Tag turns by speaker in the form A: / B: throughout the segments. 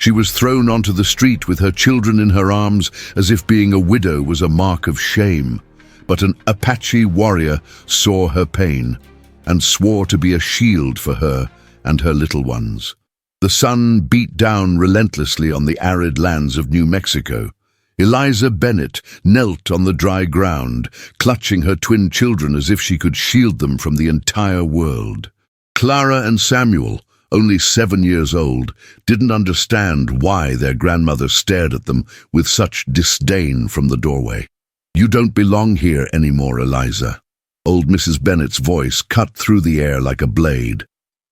A: She was thrown onto the street with her children in her arms as if being a widow was a mark of shame. But an Apache warrior saw her pain and swore to be a shield for her and her little ones. The sun beat down relentlessly on the arid lands of New Mexico. Eliza Bennett knelt on the dry ground, clutching her twin children as if she could shield them from the entire world. Clara and Samuel, only 7 years old, didn't understand why their grandmother stared at them with such disdain from the doorway. "You don't belong here anymore, Eliza." Old Mrs. Bennett's voice cut through the air like a blade.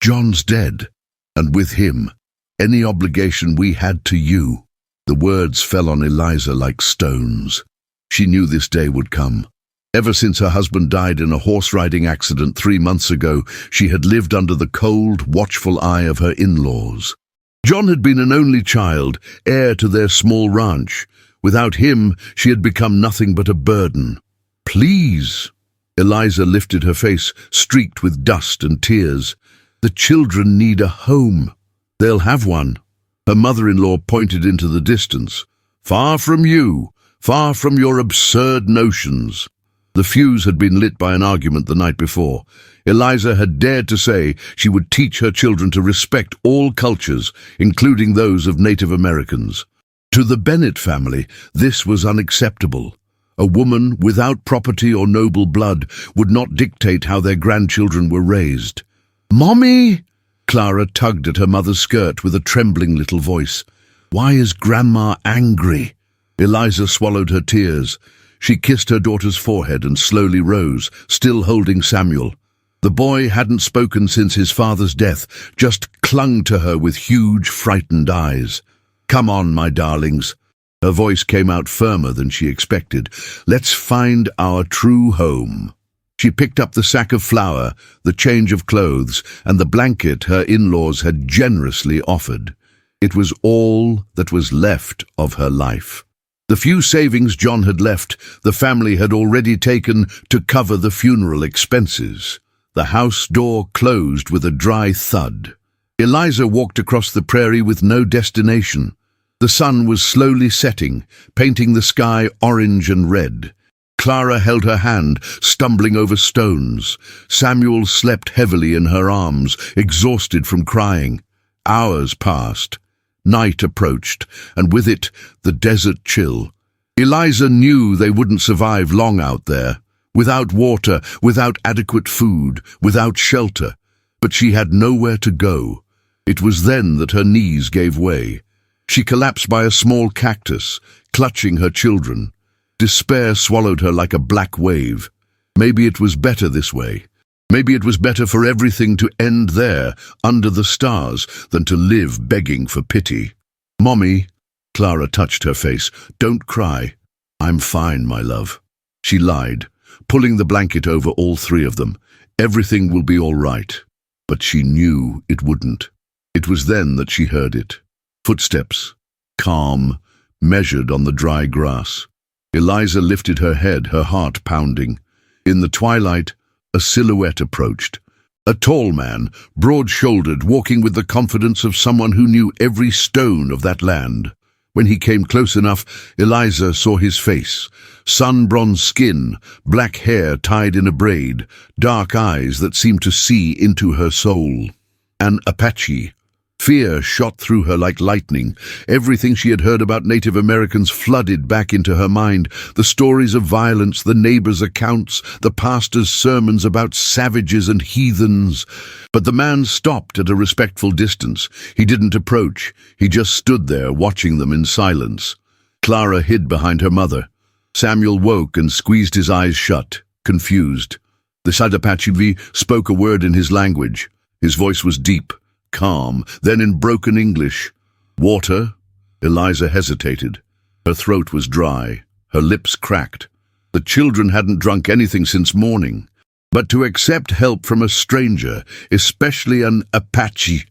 A: "John's dead, and with him, any obligation we had to you." The words fell on Eliza like stones. She knew this day would come. Ever since her husband died in a horse-riding accident 3 months ago, she had lived under the cold, watchful eye of her in-laws. John had been an only child, heir to their small ranch. Without him, she had become nothing but a burden. "Please." Eliza lifted her face, streaked with dust and tears. "The children need a home." "They'll have one." Her mother-in-law pointed into the distance. "Far from you, far from your absurd notions." The fuse had been lit by an argument the night before. Eliza had dared to say she would teach her children to respect all cultures, including those of Native Americans. To the Bennett family, this was unacceptable. A woman without property or noble blood would not dictate how their grandchildren were raised. "Mommy!" Clara tugged at her mother's skirt with a trembling little voice. "Why is Grandma angry?" Eliza swallowed her tears. She kissed her daughter's forehead and slowly rose, still holding Samuel. The boy hadn't spoken since his father's death, just clung to her with huge, frightened eyes. "Come on, my darlings." Her voice came out firmer than she expected. "Let's find our true home." She picked up the sack of flour, the change of clothes, and the blanket her in-laws had generously offered. It was all that was left of her life. The few savings John had left, the family had already taken to cover the funeral expenses. The house door closed with a dry thud. Eliza walked across the prairie with no destination. The sun was slowly setting, painting the sky orange and red. Clara held her hand, stumbling over stones. Samuel slept heavily in her arms, exhausted from crying. Hours passed. Night approached, and with it, the desert chill. Eliza knew they wouldn't survive long out there, without water, without adequate food, without shelter. But she had nowhere to go. It was then that her knees gave way. She collapsed by a small cactus, clutching her children. Despair swallowed her like a black wave. Maybe it was better this way. Maybe it was better for everything to end there, under the stars, than to live begging for pity. "Mommy," Clara touched her face, "don't cry." "I'm fine, my love." She lied, pulling the blanket over all three of them. "Everything will be all right." But she knew it wouldn't. It was then that she heard it. Footsteps, calm, measured on the dry grass. Eliza lifted her head, her heart pounding. In the twilight, a silhouette approached. A tall man, broad-shouldered, walking with the confidence of someone who knew every stone of that land. When he came close enough, Eliza saw his face. Sun-bronzed skin, black hair tied in a braid, dark eyes that seemed to see into her soul. An Apache. Fear shot through her like lightning. Everything she had heard about Native Americans flooded back into her mind. The stories of violence, the neighbors' accounts, the pastor's sermons about savages and heathens. But the man stopped at a respectful distance. He didn't approach. He just stood there, watching them in silence. Clara hid behind her mother. Samuel woke and squeezed his eyes shut, confused. The Apache spoke a word in his language. His voice was deep, calm, then in broken English. "Water?" Eliza hesitated. Her throat was dry, her lips cracked. The children hadn't drunk anything since morning. But to accept help from a stranger, especially an Apache,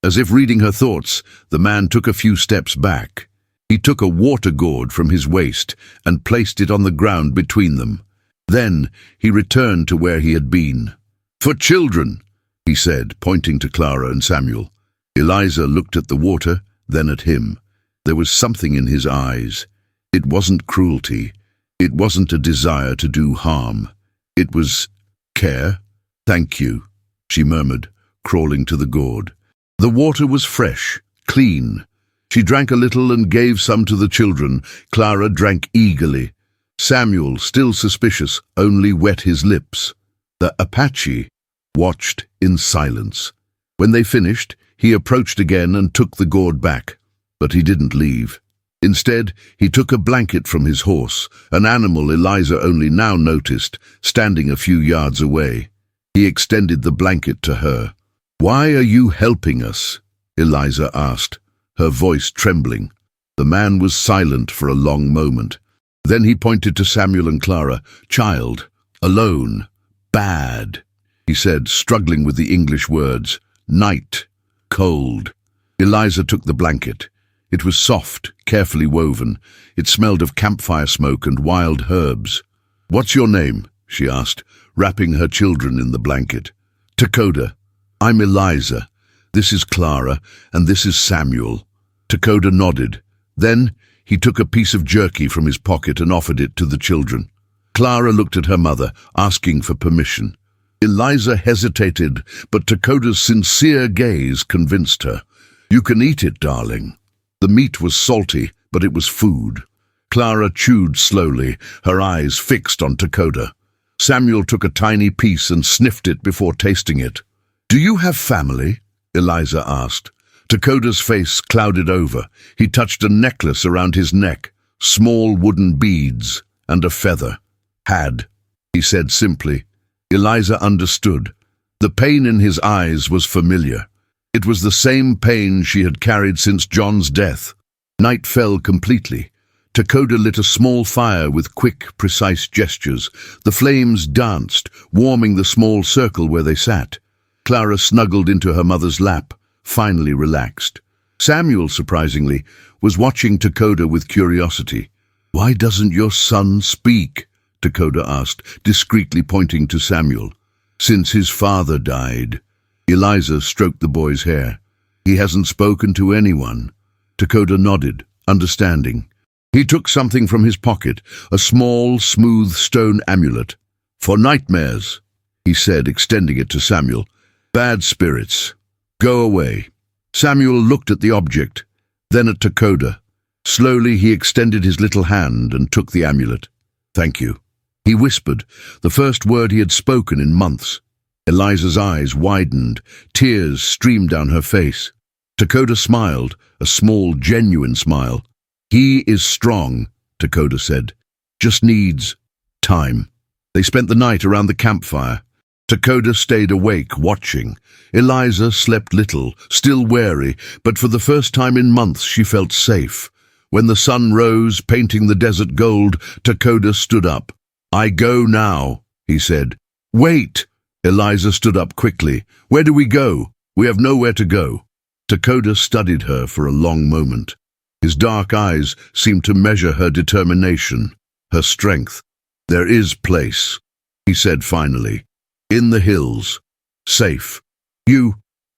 A: as if reading her thoughts, the man took a few steps back. He took a water gourd from his waist and placed it on the ground between them. Then he returned to where he had been. "For children," he said, pointing to Clara and Samuel. Eliza looked at the water, then at him. There was something in his eyes. It wasn't cruelty. It wasn't a desire to do harm. It was care. "Thank you," she murmured, crawling to the gourd. The water was fresh, clean. She drank a little and gave some to the children. Clara drank eagerly. Samuel, still suspicious, only wet his lips. The Apache watched in silence. When they finished, he approached again and took the gourd back. But he didn't leave. Instead, he took a blanket from his horse, an animal Eliza only now noticed, standing a few yards away. He extended the blanket to her. "Why are you helping us?" Eliza asked, her voice trembling. The man was silent for a long moment. Then he pointed to Samuel and Clara. "Child, alone, bad," he said, struggling with the English words. "Night, cold." Eliza took the blanket. It was soft, carefully woven. It smelled of campfire smoke and wild herbs. "What's your name?" she asked, wrapping her children in the blanket. "Dakota. I'm Eliza. This is Clara, and this is Samuel." Dakota nodded. Then he took a piece of jerky from his pocket and offered it to the children. Clara looked at her mother, asking for permission. Eliza hesitated, but Dakota's sincere gaze convinced her. "You can eat it, darling." The meat was salty, but it was food. Clara chewed slowly, her eyes fixed on Dakota. Samuel took a tiny piece and sniffed it before tasting it. "Do you have family?" Eliza asked. Dakota's face clouded over. He touched a necklace around his neck, small wooden beads, and a feather. "Had," he said simply. Eliza understood. The pain in his eyes was familiar. It was the same pain she had carried since John's death. Night fell completely. Dakota lit a small fire with quick, precise gestures. The flames danced, warming the small circle where they sat. Clara snuggled into her mother's lap, finally relaxed. Samuel, surprisingly, was watching Dakota with curiosity. "Why doesn't your son speak?" Dakota asked, discreetly pointing to Samuel. "Since his father died." Eliza stroked the boy's hair. "He hasn't spoken to anyone." Dakota nodded, understanding. He took something from his pocket, a small, smooth stone amulet. "For nightmares," he said, extending it to Samuel. "Bad spirits. Go away." Samuel looked at the object, then at Dakota. Slowly he extended his little hand and took the amulet. "Thank you," he whispered, the first word he had spoken in months. Eliza's eyes widened, tears streamed down her face. Dakota smiled, a small, genuine smile. "He is strong," Dakota said. "Just needs time." They spent the night around the campfire. Dakota stayed awake, watching. Eliza slept little, still wary, but for the first time in months she felt safe. When the sun rose, painting the desert gold, Dakota stood up. "I go now," he said. "Wait!" Eliza stood up quickly. "Where do we go? We have nowhere to go." Dakota studied her for a long moment. His dark eyes seemed to measure her determination, her strength. "There is place," he said finally. "In the hills. Safe. You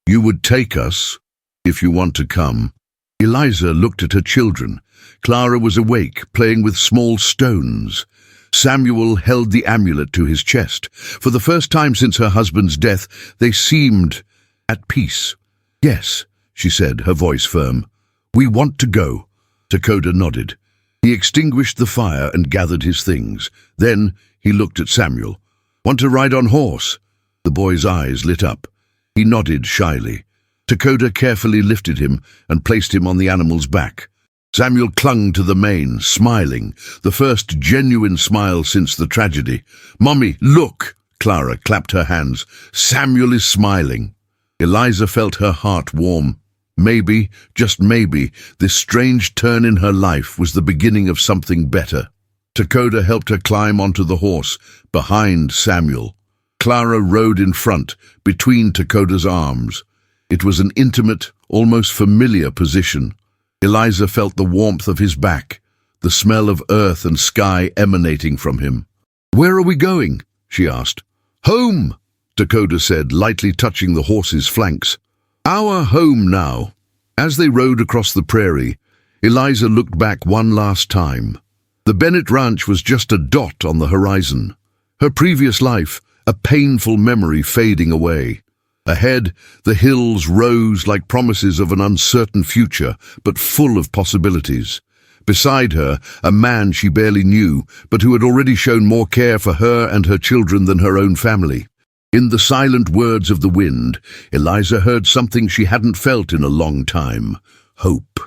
A: would take us, if you want to come." Eliza looked at her children. Clara was awake, playing with small stones. Samuel held the amulet to his chest. For the first time since her husband's death, they seemed at peace. "Yes," she said, her voice firm. "We want to go." Dakota nodded. He extinguished the fire and gathered his things. Then he looked at Samuel. "Want to ride on horse?" The boy's eyes lit up. He nodded shyly. Dakota carefully lifted him and placed him on the animal's back. Samuel clung to the mane, smiling, the first genuine smile since the tragedy. "Mommy, look!" Clara clapped her hands. "Samuel is smiling." Eliza felt her heart warm. Maybe, just maybe, this strange turn in her life was the beginning of something better. Dakota helped her climb onto the horse, behind Samuel. Clara rode in front, between Dakota's arms. It was an intimate, almost familiar position. Eliza felt the warmth of his back, the smell of earth and sky emanating from him. "Where are we going?" she asked. "Home," Dakota said, lightly touching the horse's flanks. "Our home now." As they rode across the prairie, Eliza looked back one last time. The Bennett Ranch was just a dot on the horizon. Her previous life, a painful memory fading away. Ahead, the hills rose like promises of an uncertain future, but full of possibilities. Beside her, a man she barely knew, but who had already shown more care for her and her children than her own family. In the silent words of the wind, Eliza heard something she hadn't felt in a long time: hope.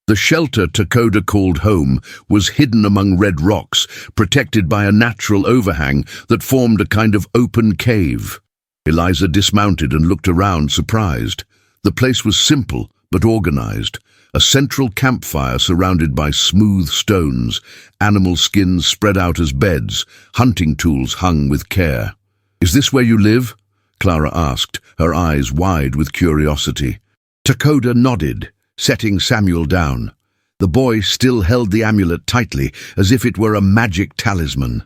A: The shelter Dakota called home was hidden among red rocks, protected by a natural overhang that formed a kind of open cave. Eliza dismounted and looked around, surprised. The place was simple but organized. A central campfire surrounded by smooth stones, animal skins spread out as beds, hunting tools hung with care. "Is this where you live?" Clara asked, her eyes wide with curiosity. Dakota nodded, setting Samuel down. The boy still held the amulet tightly, as if it were a magic talisman.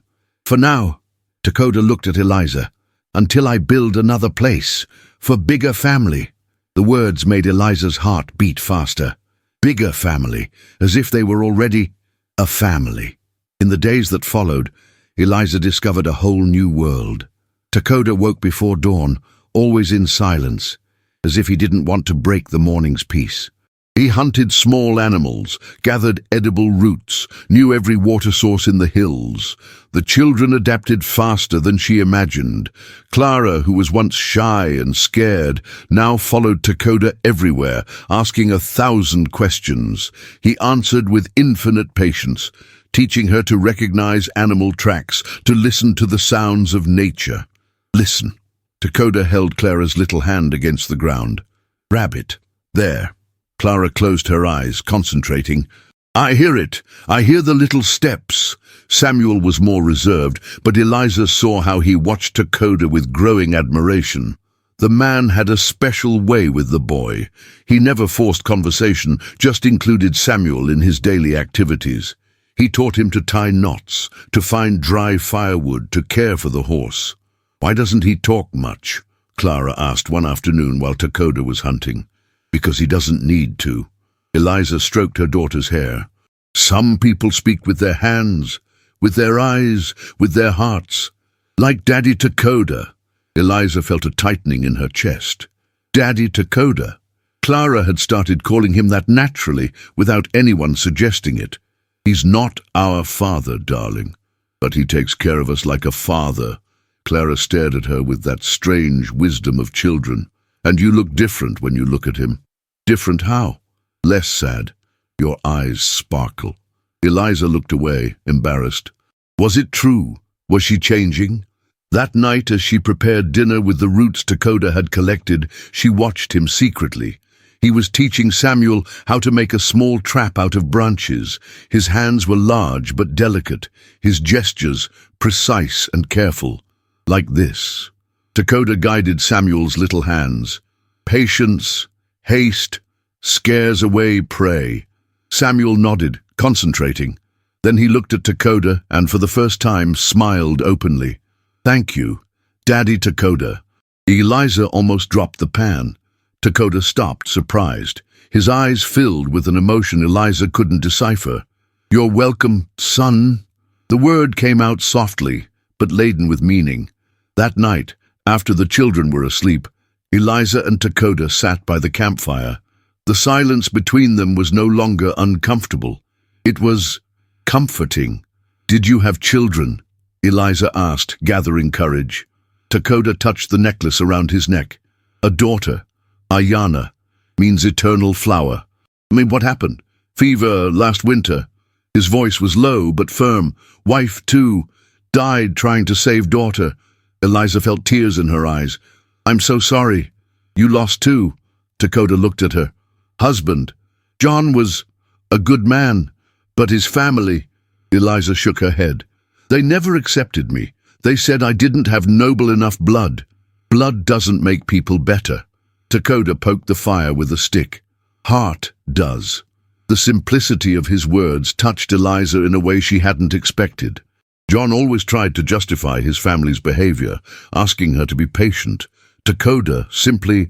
A: "For now," Dakota looked at Eliza, "until I build another place, for bigger family." The words made Eliza's heart beat faster. Bigger family, as if they were already a family. In the days that followed, Eliza discovered a whole new world. Dakota woke before dawn, always in silence, as if he didn't want to break the morning's peace. He hunted small animals, gathered edible roots, knew every water source in the hills. The children adapted faster than she imagined. Clara, who was once shy and scared, now followed Dakota everywhere, asking 1,000 questions. He answered with infinite patience, teaching her to recognize animal tracks, to listen to the sounds of nature. "Listen." Dakota held Clara's little hand against the ground. "Rabbit. There." Clara closed her eyes, concentrating. "I hear it. I hear the little steps." Samuel was more reserved, but Eliza saw how he watched Dakota with growing admiration. The man had a special way with the boy. He never forced conversation, just included Samuel in his daily activities. He taught him to tie knots, to find dry firewood, to care for the horse. "Why doesn't he talk much?" Clara asked one afternoon while Dakota was hunting. "Because he doesn't need to." Eliza stroked her daughter's hair. "Some people speak with their hands, with their eyes, with their hearts. Like Daddy Dakota." Eliza felt a tightening in her chest. Daddy Dakota. Clara had started calling him that naturally, without anyone suggesting it. "He's not our father, darling, but he takes care of us like a father." Clara stared at her with that strange wisdom of children. "And you look different when you look at him." "Different how?" "Less sad. Your eyes sparkle." Eliza looked away, embarrassed. Was it true? Was she changing? That night, as she prepared dinner with the roots Dakota had collected, she watched him secretly. He was teaching Samuel how to make a small trap out of branches. His hands were large but delicate, his gestures precise and careful. Like this. Dakota guided Samuel's little hands. Patience, haste, scares away prey. Samuel nodded, concentrating. Then he looked at Dakota and for the first time smiled openly. "Thank you, Daddy Dakota." Eliza almost dropped the pan. Dakota stopped, surprised. His eyes filled with an emotion Eliza couldn't decipher. "You're welcome, son." The word came out softly, but laden with meaning. That night, after the children were asleep, Eliza and Dakota sat by the campfire. The silence between them was no longer uncomfortable. It was comforting. "Did you have children?" Eliza asked, gathering courage. Dakota touched the necklace around his neck. "A daughter. Ayana. Means eternal flower." What happened?" "Fever last winter." His voice was low but firm. "Wife, too. Died trying to save daughter." Eliza felt tears in her eyes. "I'm so sorry. You lost too." Dakota looked at her. "Husband. John was a good man, but his family." Eliza shook her head. "They never accepted me. They said I didn't have noble enough blood. Blood doesn't make people better." Dakota poked the fire with a stick. "Heart does." The simplicity of his words touched Eliza in a way she hadn't expected. John always tried to justify his family's behavior, asking her to be patient. Dakota simply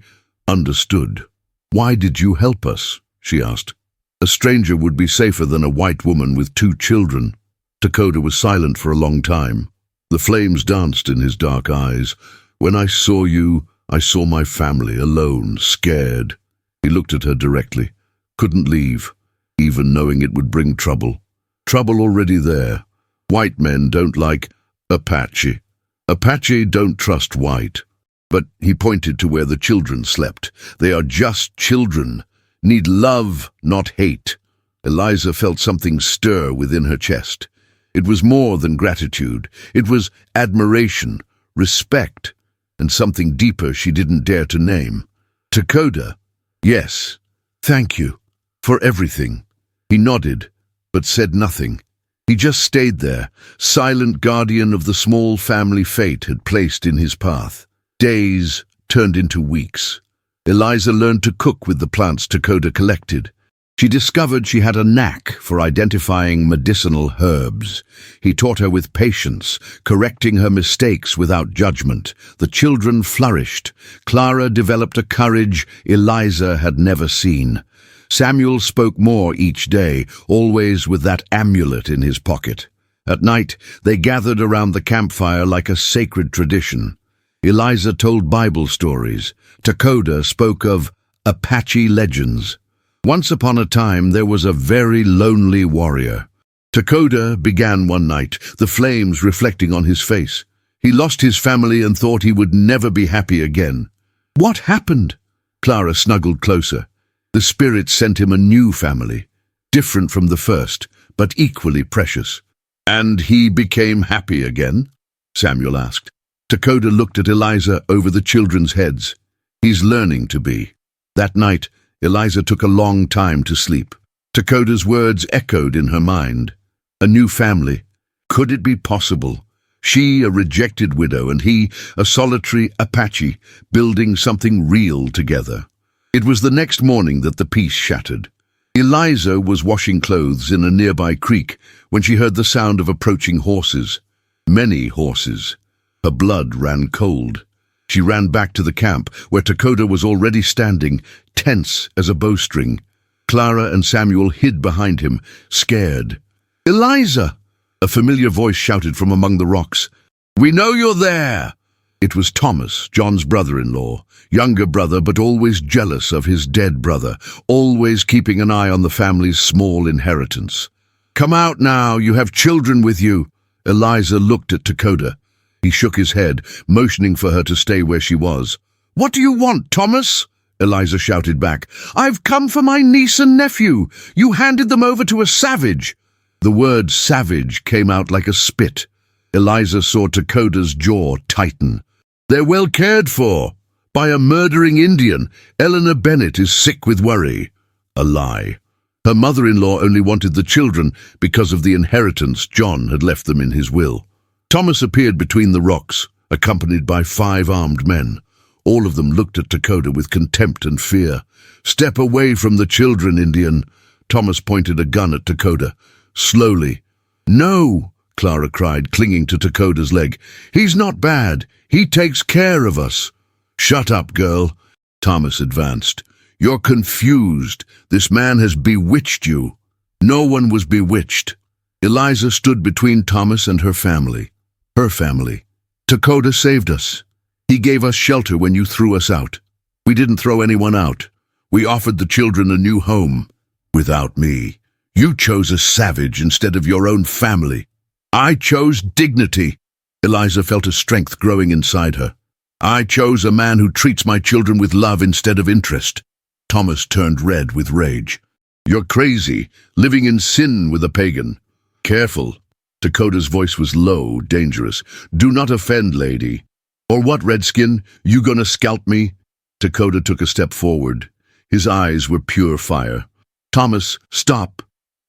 A: understood. "Why did you help us?" she asked. "A stranger would be safer than a white woman with 2 children." Dakota was silent for a long time. The flames danced in his dark eyes. "When I saw you, I saw my family alone, scared." He looked at her directly. "Couldn't leave, even knowing it would bring trouble. Trouble already there. White men don't like Apache. Apache don't trust white." But he pointed to where the children slept. "They are just children. Need love, not hate." Eliza felt something stir within her chest. It was more than gratitude. It was admiration, respect, and something deeper she didn't dare to name. "Dakota, yes, thank you, for everything." He nodded, but said nothing. He just stayed there, silent guardian of the small family fate had placed in his path. Days turned into weeks. Eliza learned to cook with the plants Dakota collected. She discovered she had a knack for identifying medicinal herbs. He taught her with patience, correcting her mistakes without judgment. The children flourished. Clara developed a courage Eliza had never seen. Samuel spoke more each day, always with that amulet in his pocket. At night, they gathered around the campfire like a sacred tradition. Eliza told Bible stories. Dakota spoke of Apache legends. Once upon a time, there was a very lonely warrior. Dakota began one night, the flames reflecting on his face. He lost his family and thought he would never be happy again. "What happened?" Clara snuggled closer. The spirit sent him a new family, different from the first, but equally precious. "And he became happy again?" Samuel asked. Dakota looked at Eliza over the children's heads. "He's learning to be." That night, Eliza took a long time to sleep. Dakota's words echoed in her mind. A new family. Could it be possible? She, a rejected widow, and he, a solitary Apache, building something real together. It was the next morning that the peace shattered. Eliza was washing clothes in a nearby creek when she heard the sound of approaching horses. Many horses. Her blood ran cold. She ran back to the camp, where Dakota was already standing, tense as a bowstring. Clara and Samuel hid behind him, scared. "Eliza!" A familiar voice shouted from among the rocks. "We know you're there!" It was Thomas, John's brother-in-law, younger brother but always jealous of his dead brother, always keeping an eye on the family's small inheritance. "Come out now, you have children with you." Eliza looked at Dakota. He shook his head, motioning for her to stay where she was. "What do you want, Thomas?" Eliza shouted back. "I've come for my niece and nephew. You handed them over to a savage." The word savage came out like a spit. Eliza saw Dakota's jaw tighten. "They're well cared for. By a murdering Indian. Eleanor Bennett is sick with worry." A lie. Her mother-in-law only wanted the children because of the inheritance John had left them in his will. Thomas appeared between the rocks, accompanied by 5 armed men. All of them looked at Dakota with contempt and fear. "Step away from the children, Indian." Thomas pointed a gun at Dakota. Slowly. "No," Clara cried, clinging to Dakota's leg. "He's not bad. He takes care of us." "Shut up, girl." Thomas advanced. "You're confused. This man has bewitched you." No one was bewitched. Eliza stood between Thomas and her family. Her family. "Dakota saved us. He gave us shelter when you threw us out. We didn't throw anyone out. We offered the children a new home. Without me. You chose a savage instead of your own family. I chose dignity." Eliza felt a strength growing inside her. "I chose a man who treats my children with love instead of interest." Thomas turned red with rage. "You're crazy, living in sin with a pagan." "Careful." Dakota's voice was low, dangerous. "Do not offend, lady." "Or what, Redskin? You gonna scalp me?" Dakota took a step forward. His eyes were pure fire. "Thomas, stop."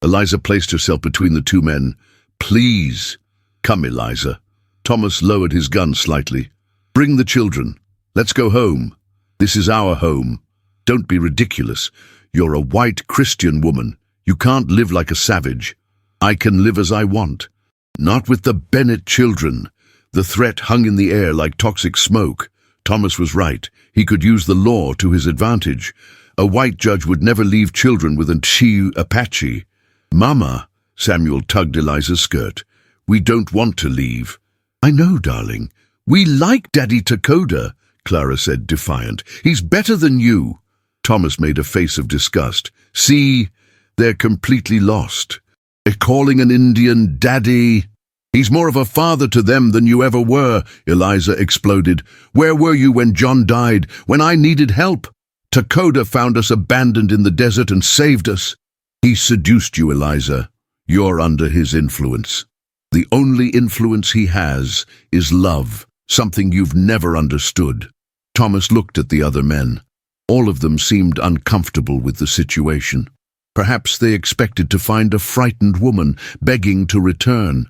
A: Eliza placed herself between the 2 men. "Please." "Come, Eliza." Thomas lowered his gun slightly. "Bring the children. Let's go home. This is our home. Don't be ridiculous. You're a white Christian woman. You can't live like a savage. I can live as I want. Not with the Bennett children." The threat hung in the air like toxic smoke. Thomas was right. He could use the law to his advantage. A white judge would never leave children with an Apache. Mama, Samuel tugged Eliza's skirt. We don't want to leave. I know, darling. We like Daddy Takoda, Clara said, defiant. He's better than you. Thomas made a face of disgust. See, they're completely lost. They're calling an Indian Daddy. He's more of a father to them than you ever were, Eliza exploded. Where were you when John died, when I needed help? Takoda found us abandoned in the desert and saved us. He seduced you, Eliza. You're under his influence. The only influence he has is love, something you've never understood. Thomas looked at the other men. All of them seemed uncomfortable with the situation. Perhaps they expected to find a frightened woman begging to return,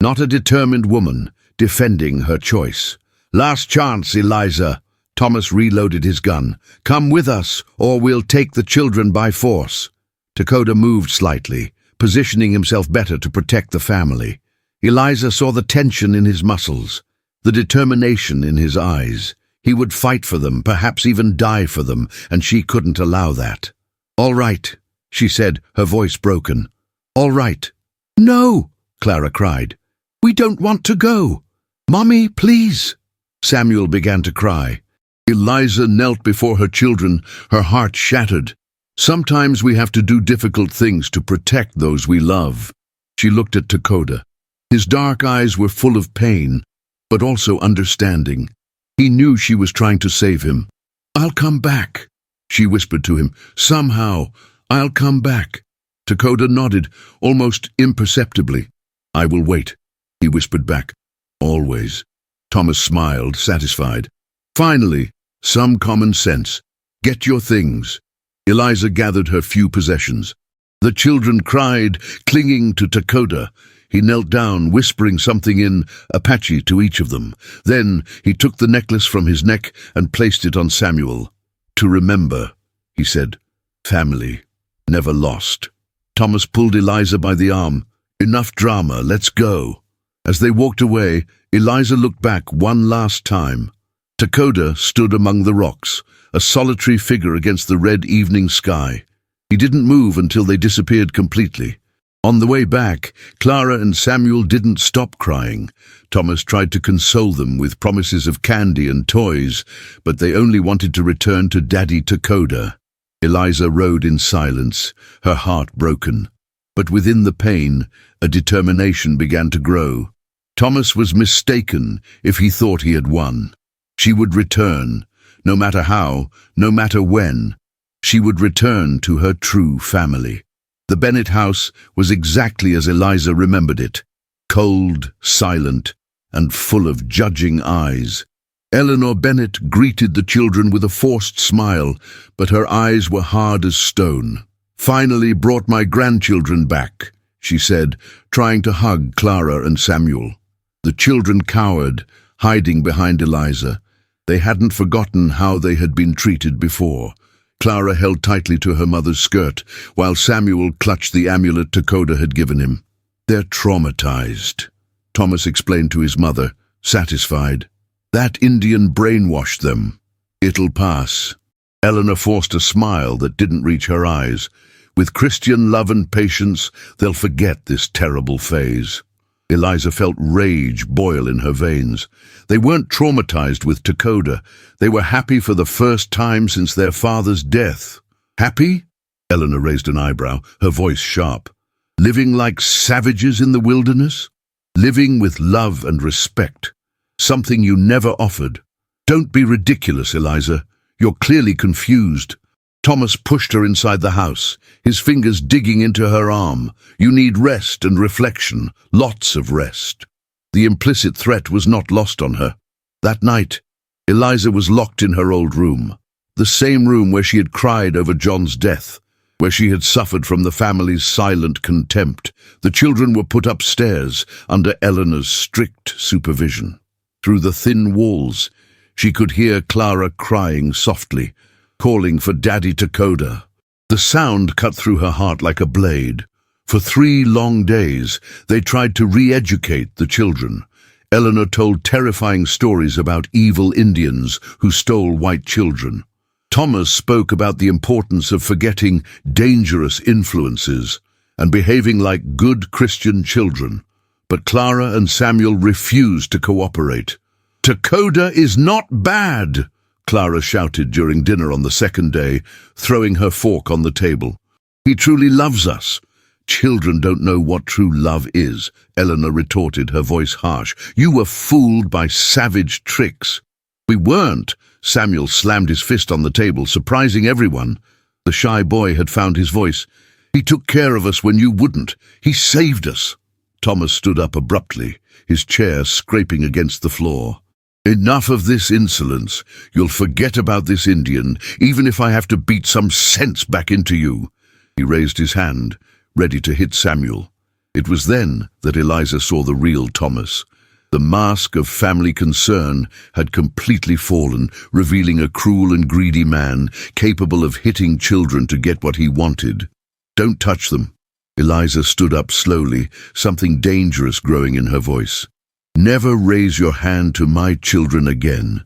A: not a determined woman defending her choice. Last chance, Eliza. Thomas reloaded his gun. Come with us, or we'll take the children by force. Takoda moved slightly, positioning himself better to protect the family. Eliza saw the tension in his muscles, the determination in his eyes. He would fight for them, perhaps even die for them, and she couldn't allow that. All right, she said, her voice broken. All right. No, Clara cried. We don't want to go. Mommy, please. Samuel began to cry. Eliza knelt before her children, her heart shattered. Sometimes we have to do difficult things to protect those we love. She looked at Takoda. His dark eyes were full of pain, but also understanding. He knew she was trying to save him. I'll come back, she whispered to him. Somehow, I'll come back. Takoda nodded, almost imperceptibly. I will wait, he whispered back. Always. Thomas smiled, satisfied. Finally, some common sense. Get your things. Eliza gathered her few possessions. The children cried, clinging to Takoda. He knelt down, whispering something in Apache to each of them. Then he took the necklace from his neck and placed it on Samuel. To remember, he said. Family, never lost. Thomas pulled Eliza by the arm. Enough drama, let's go. As they walked away, Eliza looked back one last time. Takoda stood among the rocks, a solitary figure against the red evening sky. He didn't move until they disappeared completely. On the way back, Clara and Samuel didn't stop crying. Thomas tried to console them with promises of candy and toys, but they only wanted to return to Daddy Takoda. Eliza rode in silence, her heart broken. But within the pain, a determination began to grow. Thomas was mistaken if he thought he had won. She would return, no matter how, no matter when. She would return to her true family. The Bennett house was exactly as Eliza remembered it, cold, silent, and full of judging eyes. Eleanor Bennett greeted the children with a forced smile, but her eyes were hard as stone. Finally brought my grandchildren back, she said, trying to hug Clara and Samuel. The children cowered, hiding behind Eliza. They hadn't forgotten how they had been treated before. Clara held tightly to her mother's skirt, while Samuel clutched the amulet Takoda had given him. They're traumatized, Thomas explained to his mother, satisfied. That Indian brainwashed them. It'll pass. Eleanor forced a smile that didn't reach her eyes. With Christian love and patience, they'll forget this terrible phase. Eliza felt rage boil in her veins. They weren't traumatized with Takoda. They were happy for the first time since their father's death. Happy? Eleanor raised an eyebrow, her voice sharp. Living like savages in the wilderness? Living with love and respect. Something you never offered. Don't be ridiculous, Eliza. You're clearly confused. Thomas pushed her inside the house, his fingers digging into her arm. You need rest and reflection, lots of rest. The implicit threat was not lost on her. That night, Eliza was locked in her old room, the same room where she had cried over John's death, where she had suffered from the family's silent contempt. The children were put upstairs under Eleanor's strict supervision. Through the thin walls, she could hear Clara crying softly, calling for Daddy Takoda. The sound cut through her heart like a blade. For 3 long days, they tried to re-educate the children. Eleanor told terrifying stories about evil Indians who stole white children. Thomas spoke about the importance of forgetting dangerous influences and behaving like good Christian children, but Clara and Samuel refused to cooperate. "Takoda is not bad," Clara shouted during dinner on the second day, throwing her fork on the table. "He truly loves us." "Children don't know what true love is," Eleanor retorted, her voice harsh. "You were fooled by savage tricks." "We weren't." Samuel slammed his fist on the table, surprising everyone. The shy boy had found his voice. "He took care of us when you wouldn't. He saved us." Thomas stood up abruptly, his chair scraping against the floor. "Enough of this insolence. You'll forget about this Indian, even if I have to beat some sense back into you." He raised his hand, ready to hit Samuel. It was then that Eliza saw the real Thomas. The mask of family concern had completely fallen, revealing a cruel and greedy man, capable of hitting children to get what he wanted. "Don't touch them." Eliza stood up slowly, something dangerous growing in her voice. "Never raise your hand to my children again."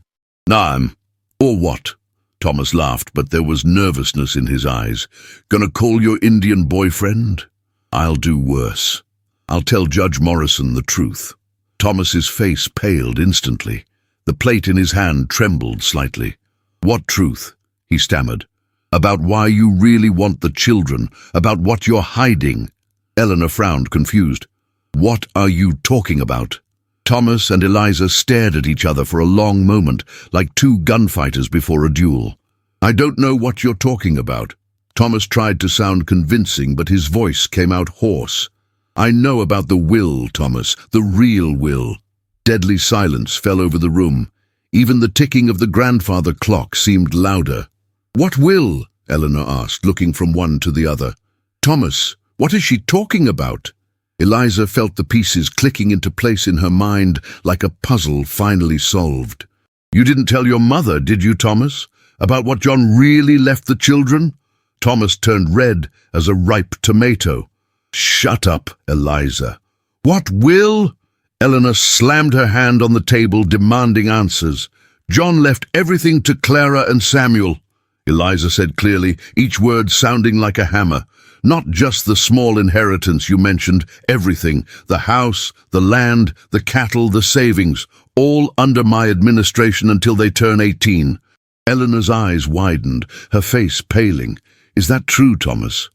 A: "Naam, or what?" Thomas laughed, but there was nervousness in his eyes. "Gonna call your Indian boyfriend?" "I'll do worse. I'll tell Judge Morrison the truth." Thomas's face paled instantly. The plate in his hand trembled slightly. "What truth?" he stammered. "About why you really want the children, about what you're hiding." Eleanor frowned, confused. "What are you talking about?" Thomas and Eliza stared at each other for a long moment, like two gunfighters before a duel. "I don't know what you're talking about." Thomas tried to sound convincing, but his voice came out hoarse. "I know about the will, Thomas, the real will." Deadly silence fell over the room. Even the ticking of the grandfather clock seemed louder. "What will?" Eleanor asked, looking from one to the other. "Thomas, what is she talking about?" Eliza felt the pieces clicking into place in her mind like a puzzle finally solved. "You didn't tell your mother, did you, Thomas, about what John really left the children?" Thomas turned red as a ripe tomato. "Shut up, Eliza." "What will?" Eleanor slammed her hand on the table, demanding answers. "John left everything to Clara and Samuel," Eliza said clearly, each word sounding like a hammer. "Not just the small inheritance you mentioned, everything. The house, the land, the cattle, the savings, all under my administration until they turn 18. Eleanor's eyes widened, her face paling. "Is that true, Thomas?"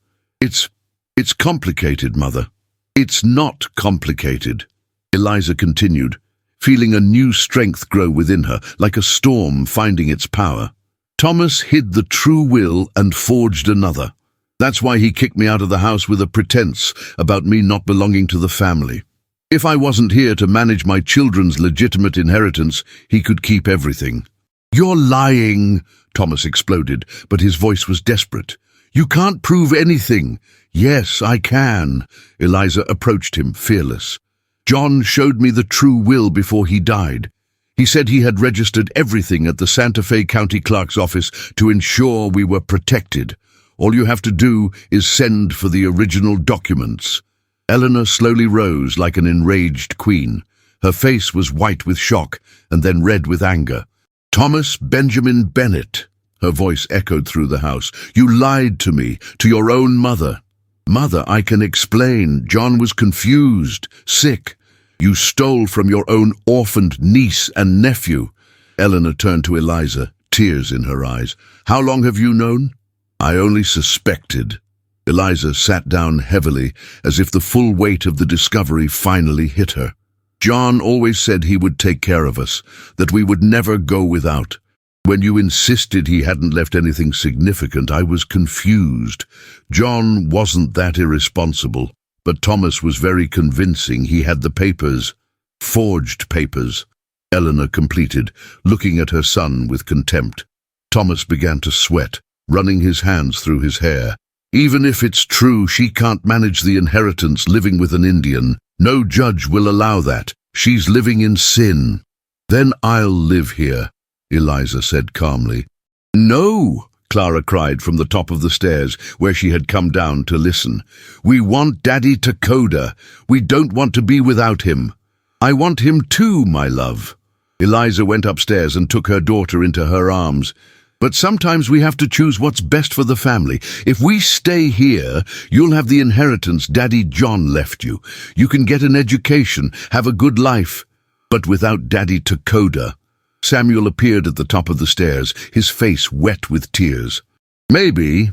A: It's complicated, Mother." "It's not complicated," Eliza continued, feeling a new strength grow within her, like a storm finding its power. "Thomas hid the true will and forged another. That's why he kicked me out of the house with a pretense about me not belonging to the family. If I wasn't here to manage my children's legitimate inheritance, he could keep everything." "You're lying," Thomas exploded, but his voice was desperate. "You can't prove anything." "Yes, I can." Eliza approached him, fearless. "John showed me the true will before he died. He said he had registered everything at the Santa Fe County Clerk's office to ensure we were protected. All you have to do is send for the original documents." Eleanor slowly rose like an enraged queen. Her face was white with shock and then red with anger. "Thomas Benjamin Bennett," her voice echoed through the house, "you lied to me, to your own mother." "Mother, I can explain. John was confused, sick. You stole from your own orphaned niece and nephew." Eleanor turned to Eliza, tears in her eyes. "How long have you known?" "I only suspected." Eliza sat down heavily, as if the full weight of the discovery finally hit her. "John always said he would take care of us, that we would never go without. When you insisted he hadn't left anything significant, I was confused. John wasn't that irresponsible, but Thomas was very convincing. He had the papers. Forged papers," Eleanor completed, looking at her son with contempt. Thomas began to sweat, running his hands through his hair. "Even if it's true she can't manage the inheritance living with an Indian, no judge will allow that. She's living in sin." "Then I'll live here," Eliza said calmly. "No," Clara cried from the top of the stairs, where she had come down to listen. "We want Daddy Takoda. We don't want to be without him." "I want him too, my love." Eliza went upstairs and took her daughter into her arms. But sometimes we have to choose what's best for the family. If we stay here, you'll have the inheritance Daddy John left you. You can get an education, have a good life. But without Daddy Takoda. Samuel appeared at the top of the stairs, his face wet with tears. Maybe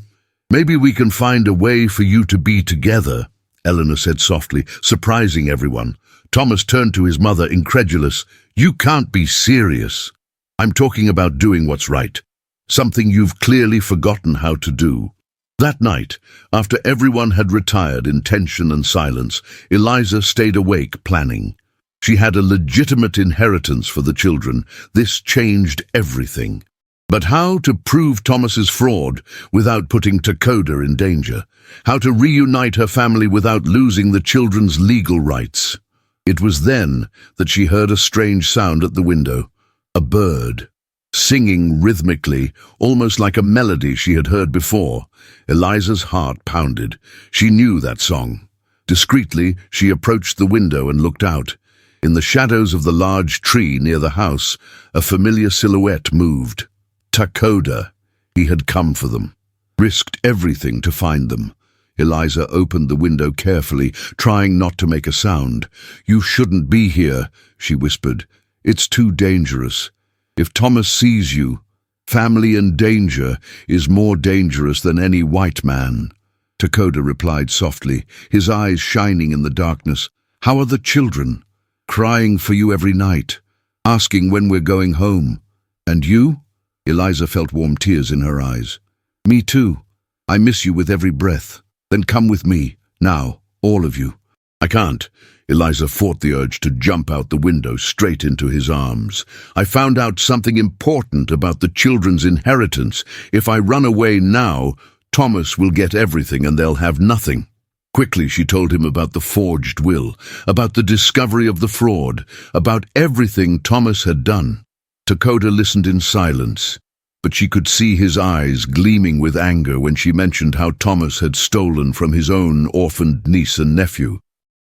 A: we can find a way for you to be together, Eleanor said softly, surprising everyone. Thomas turned to his mother, incredulous. You can't be serious. I'm talking about doing what's right. Something you've clearly forgotten how to do. That night, after everyone had retired in tension and silence, Eliza stayed awake planning. She had a legitimate inheritance for the children. This changed everything. But how to prove Thomas's fraud without putting Takoda in danger? How to reunite her family without losing the children's legal rights? It was then that she heard a strange sound at the window. A bird, singing rhythmically, almost like a melody she had heard before. Eliza's heart pounded. She knew that song. Discreetly, she approached the window and looked out. In the shadows of the large tree near the house, a familiar silhouette moved. Takoda. He had come for them. Risked everything to find them. Eliza opened the window carefully, trying not to make a sound. You shouldn't be here, she whispered. It's too dangerous. If Thomas sees you, family in danger is more dangerous than any white man. Takoda replied softly, his eyes shining in the darkness. How are the children? Crying for you every night, asking when we're going home. And you? Eliza felt warm tears in her eyes. Me too. I miss you with every breath. Then come with me, now, all of you. I can't. Eliza fought the urge to jump out the window straight into his arms. I found out something important about the children's inheritance. If I run away now, Thomas will get everything and they'll have nothing. Quickly she told him about the forged will, about the discovery of the fraud, about everything Thomas had done. Takoda listened in silence, but she could see his eyes gleaming with anger when she mentioned how Thomas had stolen from his own orphaned niece and nephew.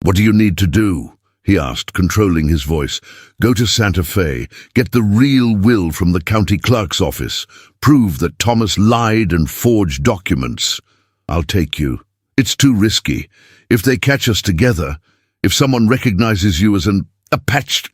A: What do you need to do? He asked, controlling his voice. Go to Santa Fe, get the real will from the county clerk's office, prove that Thomas lied and forged documents. I'll take you. It's too risky. If they catch us together, if someone recognizes you as an Apache,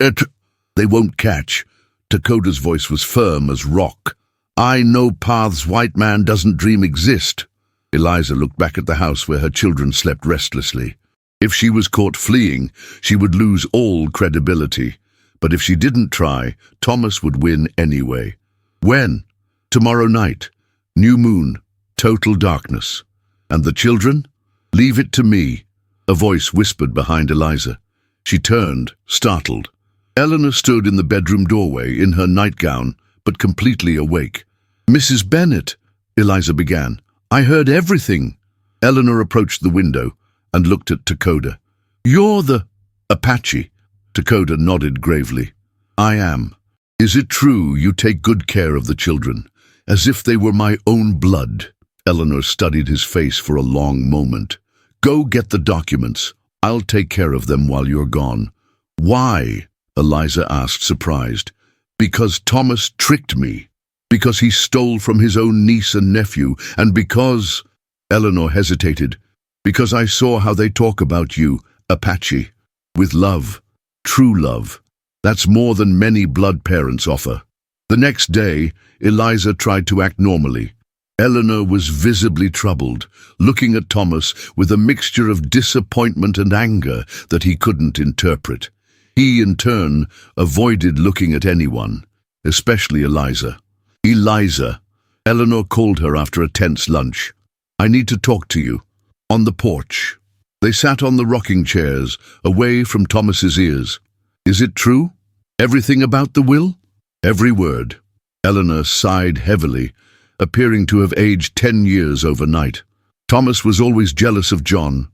A: they won't catch. Takoda's voice was firm as rock. I know paths white man doesn't dream exist. Eliza looked back at the house where her children slept restlessly. If she was caught fleeing, she would lose all credibility. But if she didn't try, Thomas would win anyway. When? Tomorrow night. New moon. Total darkness. And the children? Leave it to me. A voice whispered behind Eliza. She turned, startled. Eleanor stood in the bedroom doorway in her nightgown, but completely awake. Mrs. Bennet, Eliza began. I heard everything. Eleanor approached the window and looked at Takoda. You're the Apache. Takoda nodded gravely. I am. Is it true you take good care of the children, as if they were my own blood? Eleanor studied his face for a long moment. Go get the documents. I'll take care of them while you're gone. Why? Eliza asked, surprised. Because Thomas tricked me. Because he stole from his own niece and nephew, and because... Eleanor hesitated. Because I saw how they talk about you, Apache. With love. True love. That's more than many blood parents offer. The next day, Eliza tried to act normally. Eleanor was visibly troubled, looking at Thomas with a mixture of disappointment and anger that he couldn't interpret. He, in turn, avoided looking at anyone, especially Eliza. Eliza. Eleanor called her after a tense lunch. I need to talk to you. On the porch. They sat on the rocking chairs, away from Thomas's ears. Is it true? Everything about the will? Every word. Eleanor sighed heavily, appearing to have aged 10 years overnight. Thomas was always jealous of John.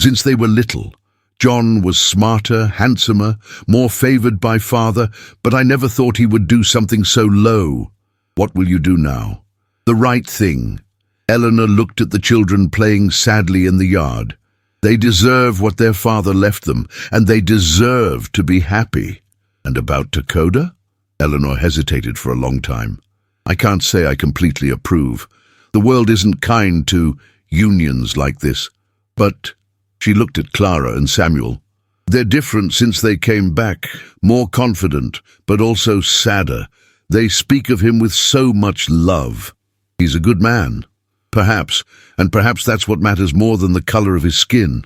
A: Since they were little, John was smarter, handsomer, more favored by father, but I never thought he would do something so low. What will you do now? The right thing. Eleanor looked at the children playing sadly in the yard. They deserve what their father left them, and they deserve to be happy. And about Takoda? Eleanor hesitated for a long time. I can't say I completely approve. The world isn't kind to unions like this. But she looked at Clara and Samuel. They're different since they came back, more confident, but also sadder. They speak of him with so much love. He's a good man. Perhaps, and perhaps that's what matters more than the color of his skin.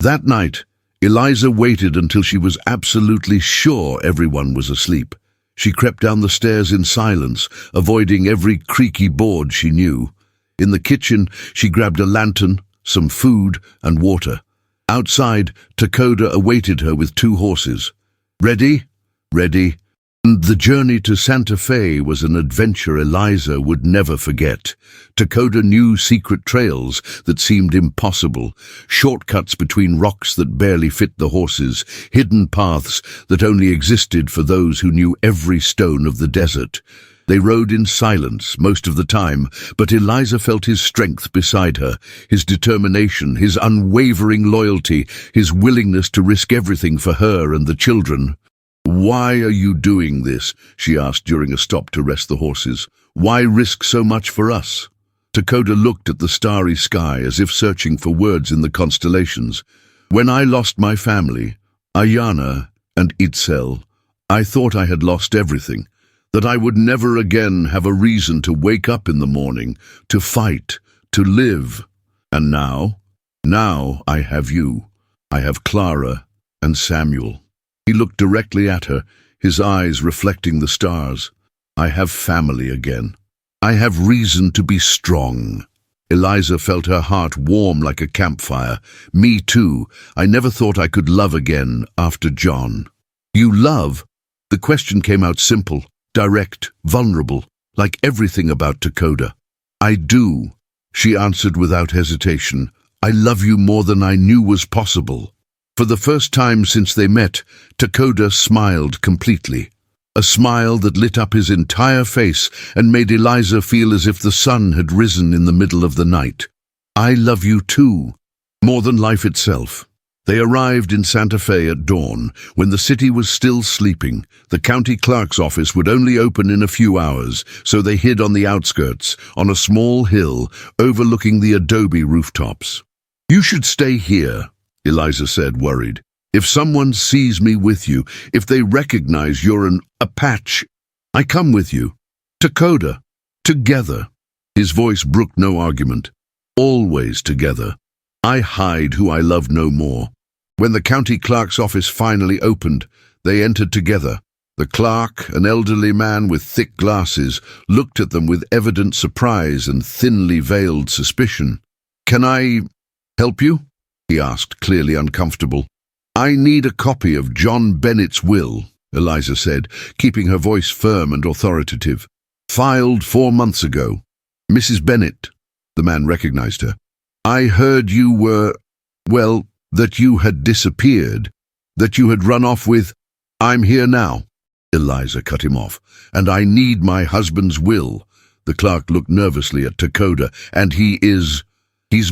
A: That night, Eliza waited until she was absolutely sure everyone was asleep. She crept down the stairs in silence, avoiding every creaky board she knew. In the kitchen, she grabbed a lantern, some food, and water. Outside, Takoda awaited her with 2 horses. Ready? Ready. And the journey to Santa Fe was an adventure Eliza would never forget. Takoda knew secret trails that seemed impossible, shortcuts between rocks that barely fit the horses, hidden paths that only existed for those who knew every stone of the desert. They rode in silence most of the time, but Eliza felt his strength beside her, his determination, his unwavering loyalty, his willingness to risk everything for her and the children. "Why are you doing this?" she asked during a stop to rest the horses. "Why risk so much for us?" Takoda looked at the starry sky as if searching for words in the constellations. "When I lost my family, Ayana and Itzel, I thought I had lost everything, that I would never again have a reason to wake up in the morning, to fight, to live. And now I have you. I have Clara and Samuel." He looked directly at her, his eyes reflecting the stars. "I have family again. I have reason to be strong." Eliza felt her heart warm like a campfire. "Me too. I never thought I could love again after John." "You love?" The question came out simple, direct, vulnerable, like everything about Takoda. "I do," she answered without hesitation. "I love you more than I knew was possible." For the first time since they met, Takoda smiled completely. A smile that lit up his entire face and made Eliza feel as if the sun had risen in the middle of the night. "I love you too, more than life itself." They arrived in Santa Fe at dawn, when the city was still sleeping. The county clerk's office would only open in a few hours, so they hid on the outskirts, on a small hill overlooking the adobe rooftops. "You should stay here," Eliza said, worried. "If someone sees me with you, if they recognize you're an Apache, I come with you. Takoda, together." His voice brooked no argument. "Always together. I hide who I love no more." When the county clerk's office finally opened, they entered together. The clerk, an elderly man with thick glasses, looked at them with evident surprise and thinly veiled suspicion. "Can I help you?" he asked, clearly uncomfortable. "I need a copy of John Bennett's will," Eliza said, keeping her voice firm and authoritative. "Filed 4 months ago." "Mrs. Bennett," the man recognized her. "I heard you were, well, that you had disappeared, that you had run off with—" "I'm here now," Eliza cut him off, "and I need my husband's will." The clerk looked nervously at Takoda. "And he's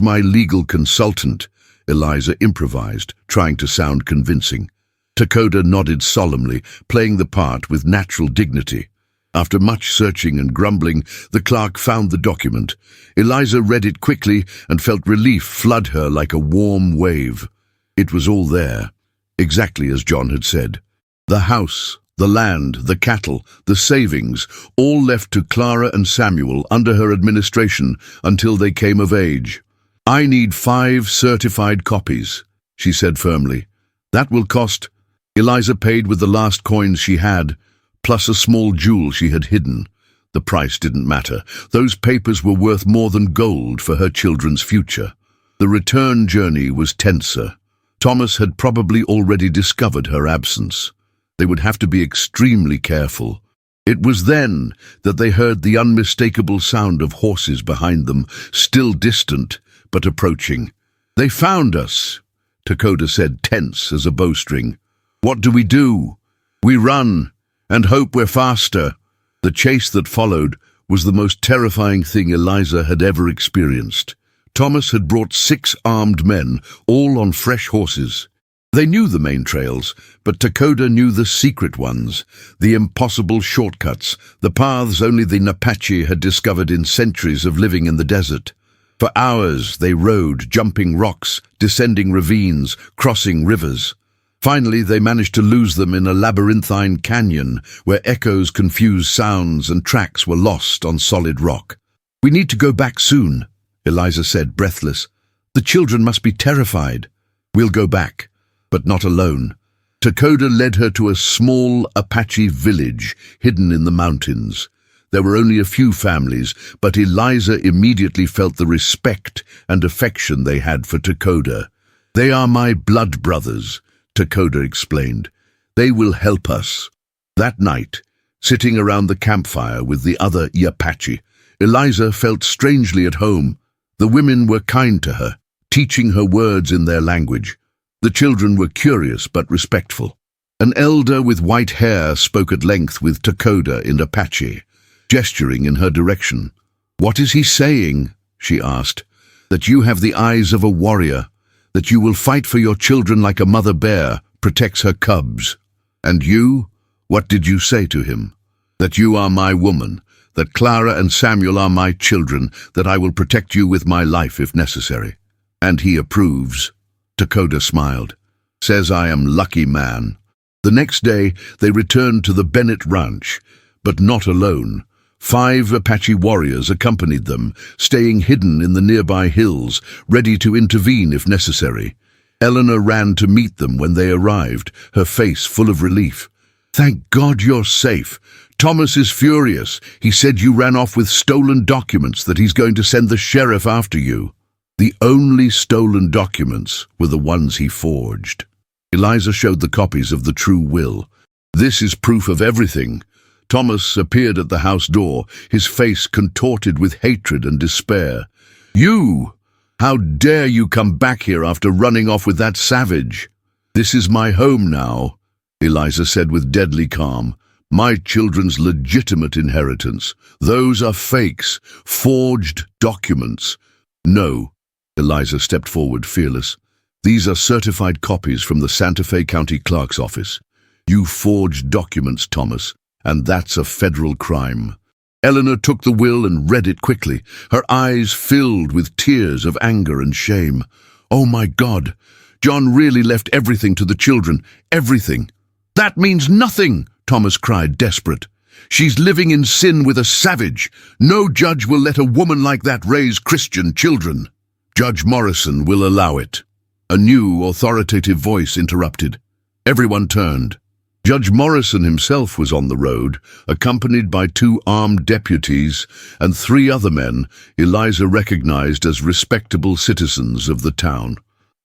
A: my legal consultant," Eliza improvised, trying to sound convincing. Takoda nodded solemnly, playing the part with natural dignity. After much searching and grumbling, the clerk found the document. Eliza read it quickly and felt relief flood her like a warm wave. It was all there, exactly as John had said. The house, the land, the cattle, the savings, all left to Clara and Samuel under her administration until they came of age. "I need 5 certified copies," she said firmly. "That will cost—" Eliza paid with the last coins she had, plus a small jewel she had hidden. The price didn't matter. Those papers were worth more than gold for her children's future. The return journey was tenser. Thomas had probably already discovered her absence. They would have to be extremely careful. It was then that they heard the unmistakable sound of horses behind them, still distant, but approaching. "They found us," Takoda said, tense as a bowstring. "What do we do?" "We run, and hope we're faster." The chase that followed was the most terrifying thing Eliza had ever experienced. Thomas had brought 6 armed men, all on fresh horses. They knew the main trails, but Takoda knew the secret ones, the impossible shortcuts, the paths only the Apache had discovered in centuries of living in the desert. For hours they rode, jumping rocks, descending ravines, crossing rivers. Finally they managed to lose them in a labyrinthine canyon where echoes confused sounds and tracks were lost on solid rock. "We need to go back soon," Eliza said, breathless. "The children must be terrified." "We'll go back, but not alone." Takoda led her to a small Apache village hidden in the mountains. There were only a few families, but Eliza immediately felt the respect and affection they had for Takoda. "They are my blood brothers," Takoda explained. "They will help us." That night, sitting around the campfire with the other Apache, Eliza felt strangely at home. The women were kind to her, teaching her words in their language. The children were curious but respectful. An elder with white hair spoke at length with Takoda in Apache, gesturing in her direction. "What is he saying?" she asked. "That you have the eyes of a warrior, that you will fight for your children like a mother bear protects her cubs. And you? What did you say to him? That you are my woman, that Clara and Samuel are my children, that I will protect you with my life if necessary. And he approves." Takoda smiled. "Says I am lucky man." The next day they returned to the Bennett ranch, but not alone. 5 Apache warriors accompanied them, staying hidden in the nearby hills, ready to intervene if necessary. Eleanor ran to meet them when they arrived, her face full of relief. "Thank God you're safe. Thomas is furious. He said you ran off with stolen documents, that he's going to send the sheriff after you." The only stolen documents were the ones he forged. Eliza showed the copies of the true will. "This is proof of everything." Thomas appeared at the house door, his face contorted with hatred and despair. "You! How dare you come back here after running off with that savage?" "This is my home now," Eliza said with deadly calm. "My children's legitimate inheritance. Those are fakes, forged documents." "No," Eliza stepped forward, fearless. "These are certified copies from the Santa Fe County Clerk's office. You forged documents, Thomas, and that's a federal crime." Eleanor took the will and read it quickly, her eyes filled with tears of anger and shame. "Oh my God, John really left everything to the children, everything." "That means nothing," Thomas cried, desperate. "She's living in sin with a savage. No judge will let a woman like that raise Christian children." "Judge Morrison will allow it." A new, authoritative voice interrupted. Everyone turned. Judge Morrison himself was on the road, accompanied by 2 armed deputies and 3 other men Eliza recognized as respectable citizens of the town.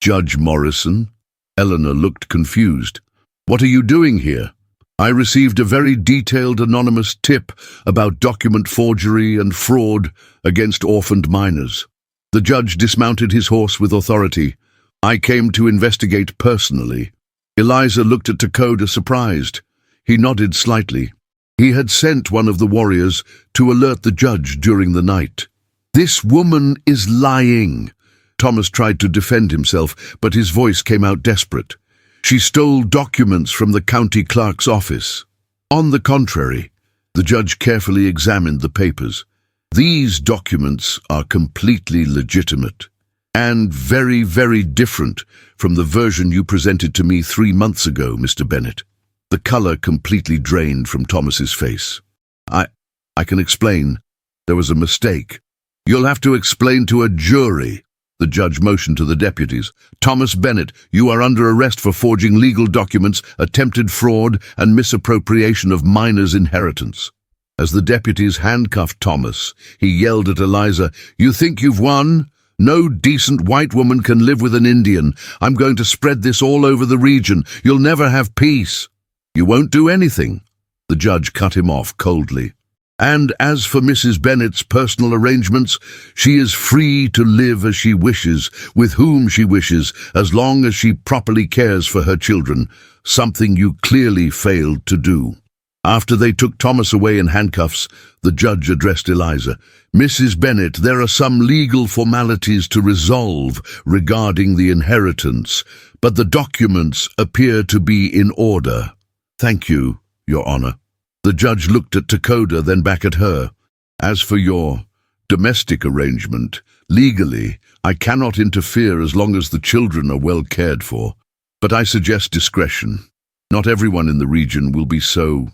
A: "Judge Morrison?" Eleanor looked confused. "What are you doing here?" "I received a very detailed anonymous tip about document forgery and fraud against orphaned minors." The judge dismounted his horse with authority. "I came to investigate personally." Eliza looked at Takoda, surprised. He nodded slightly. He had sent one of the warriors to alert the judge during the night. "This woman is lying." Thomas tried to defend himself, but his voice came out desperate. "She stole documents from the county clerk's office." "On the contrary," the judge carefully examined the papers. "These documents are completely legitimate and very, very different from the version you presented to me 3 months ago, Mr. Bennett." The color completely drained from Thomas's face. I can explain. There was a mistake." "You'll have to explain to a jury." The judge motioned to the deputies. "Thomas Bennett, you are under arrest for forging legal documents, attempted fraud, and misappropriation of minors' inheritance." As the deputies handcuffed Thomas, he yelled at Eliza, "You think you've won? No decent white woman can live with an Indian. I'm going to spread this all over the region. You'll never have peace." "You won't do anything." The judge cut him off coldly. "And as for Mrs. Bennett's personal arrangements, she is free to live as she wishes, with whom she wishes, as long as she properly cares for her children, something you clearly failed to do." After they took Thomas away in handcuffs, the judge addressed Eliza. "Mrs. Bennet, there are some legal formalities to resolve regarding the inheritance, but the documents appear to be in order." "Thank you, Your Honor." The judge looked at Takoda, then back at her. "As for your domestic arrangement, legally, I cannot interfere as long as the children are well cared for, but I suggest discretion. Not everyone in the region will be so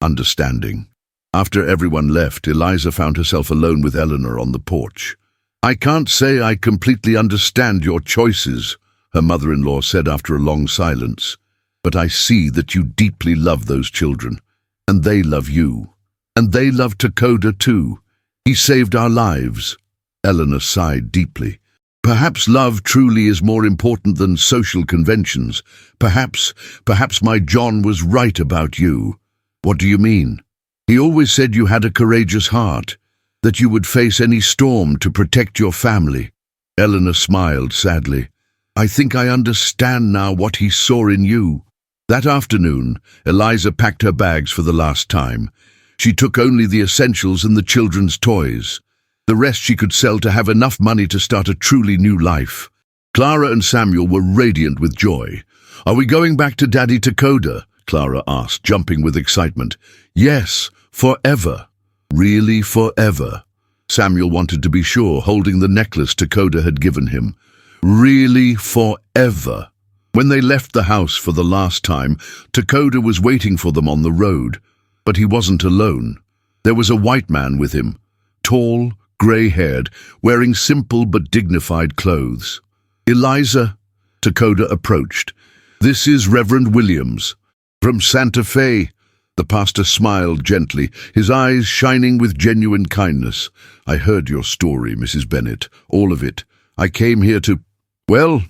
A: understanding." After everyone left, Eliza found herself alone with Eleanor on the porch. "I can't say I completely understand your choices," her mother-in-law said after a long silence, "but I see that you deeply love those children, and they love you. And they love Takoda too. He saved our lives." Eleanor sighed deeply. "Perhaps love truly is more important than social conventions. Perhaps my John was right about you." "What do you mean?" "He always said you had a courageous heart, that you would face any storm to protect your family." Eleanor smiled sadly. "I think I understand now what he saw in you." That afternoon, Eliza packed her bags for the last time. She took only the essentials and the children's toys. The rest she could sell to have enough money to start a truly new life. Clara and Samuel were radiant with joy. "Are we going back to Daddy Takoda?" Clara asked, jumping with excitement. "Yes, forever." "Really forever?" Samuel wanted to be sure, holding the necklace Takoda had given him. "Really forever?" When they left the house for the last time, Takoda was waiting for them on the road. But he wasn't alone. There was a white man with him, tall, grey-haired, wearing simple but dignified clothes. "Eliza," Takoda approached. "This is Reverend Williams, from Santa Fe." The pastor smiled gently, his eyes shining with genuine kindness. "I heard your story, Mrs. Bennet, all of it. I came here to... Well,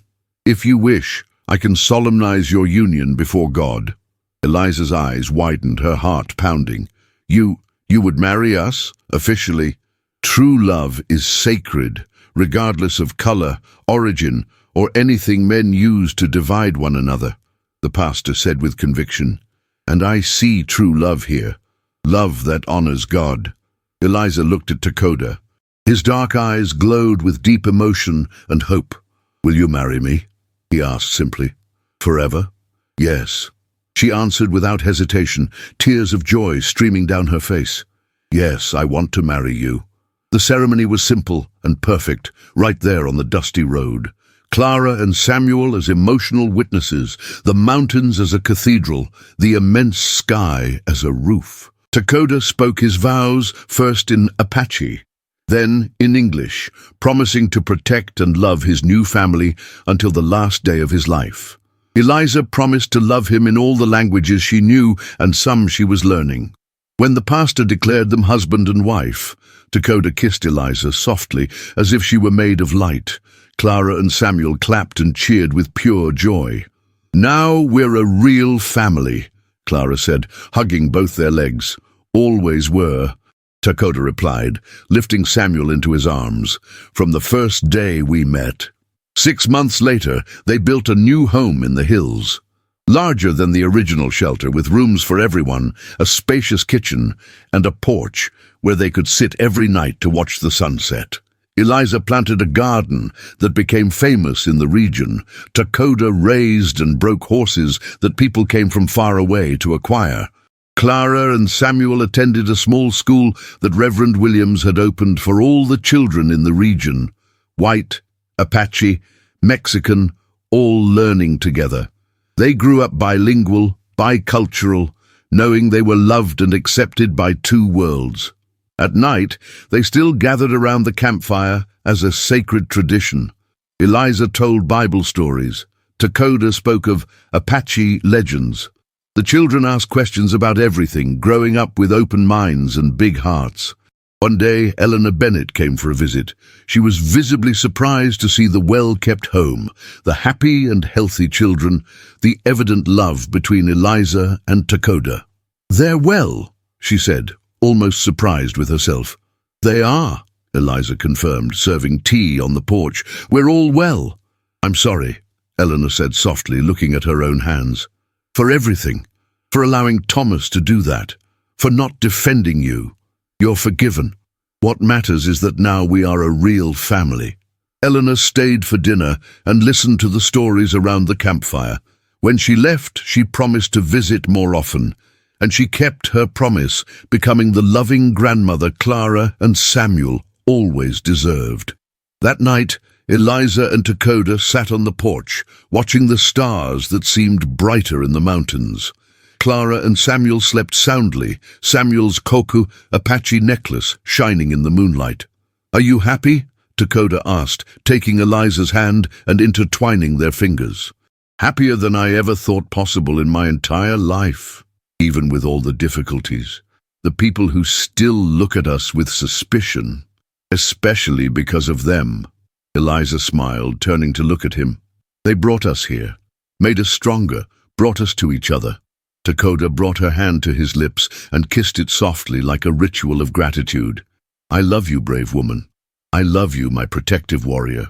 A: if you wish, I can solemnize your union before God." Eliza's eyes widened, her heart pounding. You would marry us, officially?" "True love is sacred, regardless of color, origin, or anything men use to divide one another," the pastor said with conviction. "And I see true love here, love that honors God." Eliza looked at Takoda. His dark eyes glowed with deep emotion and hope. "Will you marry me?" he asked simply. "Forever?" "Yes," she answered without hesitation, tears of joy streaming down her face. "Yes, I want to marry you." The ceremony was simple and perfect, right there on the dusty road. Clara and Samuel as emotional witnesses, the mountains as a cathedral, the immense sky as a roof. Takoda spoke his vows first in Apache, then in English, promising to protect and love his new family until the last day of his life. Eliza promised to love him in all the languages she knew and some she was learning. When the pastor declared them husband and wife, Takoda kissed Eliza softly, as if she were made of light. Clara and Samuel clapped and cheered with pure joy. "Now we're a real family," Clara said, hugging both their legs. "Always were," Takoda replied, lifting Samuel into his arms. "From the first day we met." 6 months later, they built a new home in the hills. Larger than the original shelter, with rooms for everyone, a spacious kitchen, and a porch where they could sit every night to watch the sunset. Eliza planted a garden that became famous in the region. Takoda raised and broke horses that people came from far away to acquire. Clara and Samuel attended a small school that Reverend Williams had opened for all the children in the region. White, Apache, Mexican, all learning together. They grew up bilingual, bicultural, knowing they were loved and accepted by two worlds. At night, they still gathered around the campfire as a sacred tradition. Eliza told Bible stories. Takoda spoke of Apache legends. The children asked questions about everything, growing up with open minds and big hearts. One day, Eleanor Bennet came for a visit. She was visibly surprised to see the well-kept home, the happy and healthy children, the evident love between Eliza and Takoda. "They're well," she said, almost surprised with herself. "They are," Eliza confirmed, serving tea on the porch. "We're all well." "I'm sorry," Eleanor said softly, looking at her own hands. "For everything. For allowing Thomas to do that." for not defending you. You're forgiven. What matters is that now we are a real family." Eleanor stayed for dinner and listened to the stories around the campfire. When she left, she promised to visit more often, and she kept her promise, becoming the loving grandmother Clara and Samuel always deserved. That night, Eliza and Dakota sat on the porch, watching the stars that seemed brighter in the mountains. Clara and Samuel slept soundly, Samuel's Koku Apache necklace shining in the moonlight. "Are you happy?" Dakota asked, taking Eliza's hand and intertwining their fingers. "Happier than I ever thought possible in my entire life." Even with all the difficulties, the people who still look at us with suspicion, especially because of them. Eliza smiled, turning to look at him. "They brought us here, made us stronger, brought us to each other." Dakota brought her hand to his lips and kissed it softly like a ritual of gratitude. "I love you, brave woman. I love you, my protective warrior."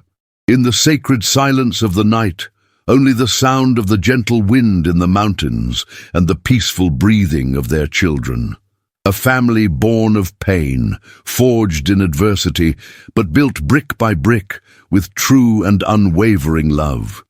A: In the sacred silence of the night, only the sound of the gentle wind in the mountains and the peaceful breathing of their children. A family born of pain, forged in adversity, but built brick by brick with true and unwavering love.